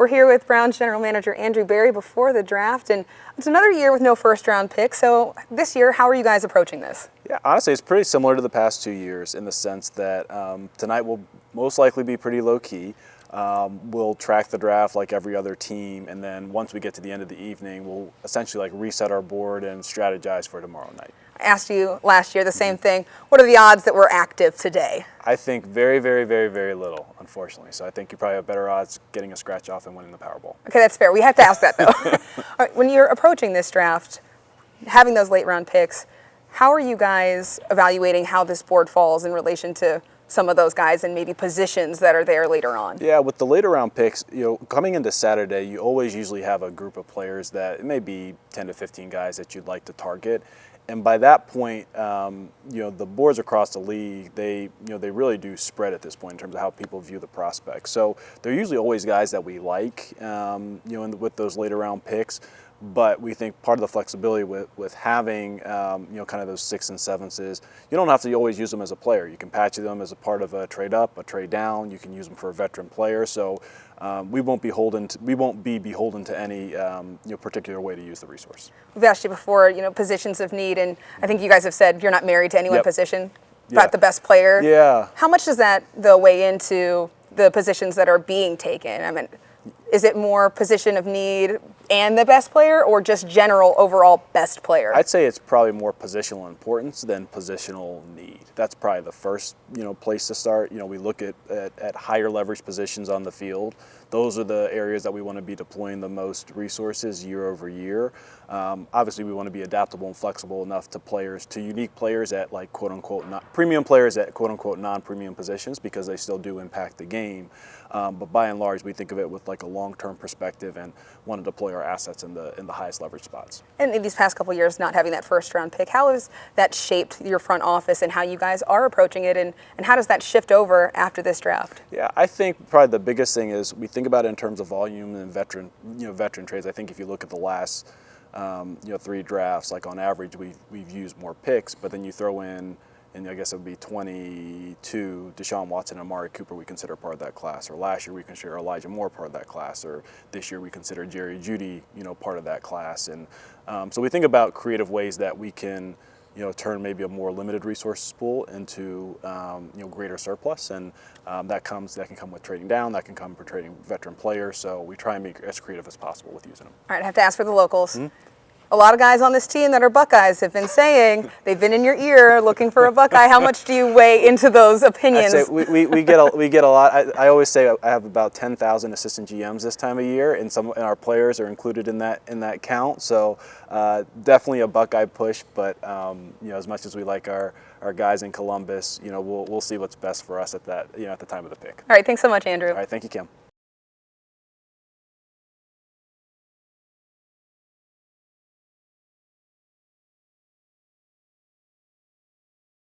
We're here with Browns General Manager Andrew Berry before the draft, and it's another year with no first-round pick. So this year, how are you guys approaching this? Yeah, honestly, it's pretty similar to the past 2 years in the sense that tonight will most likely be pretty low-key. We'll track the draft like every other team, and then once we get to the end of the evening, we'll essentially reset our board and strategize for tomorrow night. I asked you last year the same thing. What are the odds that we're active today? I think very, very, very, very little, unfortunately. So I think you probably have better odds getting a scratch off and winning the Powerball. Okay, that's fair. We have to ask that, though. All right, when you're approaching this draft, having those late-round picks, how are you guys evaluating how this board falls in relation to some of those guys and maybe positions that are there later on? Yeah, with the later round picks, coming into Saturday, you always usually have a group of players that it may be 10 to 15 guys that you'd like to target. And by that point, the boards across the league, they really do spread at this point in terms of how people view the prospects. So they're usually always guys that we like, with those later round picks. But we think part of the flexibility with having, kind of those 6s and 7s is you don't have to always use them as a player. You can patch them as a part of a trade up, a trade down. You can use them for a veteran player. So we won't be beholden to any particular way to use the resource. We've asked you before, positions of need, and I think you guys have said you're not married to any one position, but the best player. Yeah. How much does that, though, weigh into the positions that are being taken? I mean, is it more position of need and the best player, or just general overall best player? I'd say it's probably more positional importance than positional need. That's probably the first place to start. We look at higher leverage positions on the field. Those are the areas that we want to be deploying the most resources year over year. Obviously, we want to be adaptable and flexible enough to unique players at quote unquote premium players at quote unquote non-premium positions, because they still do impact the game. But by and large, we think of it with a long-term perspective and want to deploy our assets in the highest leverage spots. And in these past couple of years, not having that first-round pick, how has that shaped your front office and how you guys are approaching it, and how does that shift over after this draft? Yeah, I think probably the biggest thing is we think about it in terms of volume and veteran trades. I think if you look at the last 3 drafts, on average, we've used more picks, but then you throw in, and I guess it would be 22, Deshaun Watson and Amari Cooper we consider part of that class. Or last year we consider Elijah Moore part of that class. Or this year we consider Jerry Jeudy, part of that class. And so we think about creative ways that we can, turn maybe a more limited resource pool into, greater surplus. And that can come with trading down. That can come for trading veteran players. So we try and make it as creative as possible with using them. All right, I have to ask for the locals. Mm-hmm. A lot of guys on this team that are Buckeyes have been saying they've been in your ear looking for a Buckeye. How much do you weigh into those opinions? I'd say we get a lot. I always say I have about 10,000 assistant GMs this time of year, and our players are included in that count. So definitely a Buckeye push. But as much as we like our guys in Columbus, we'll see what's best for us at the time of the pick. All right, thanks so much, Andrew. All right, thank you, Kim.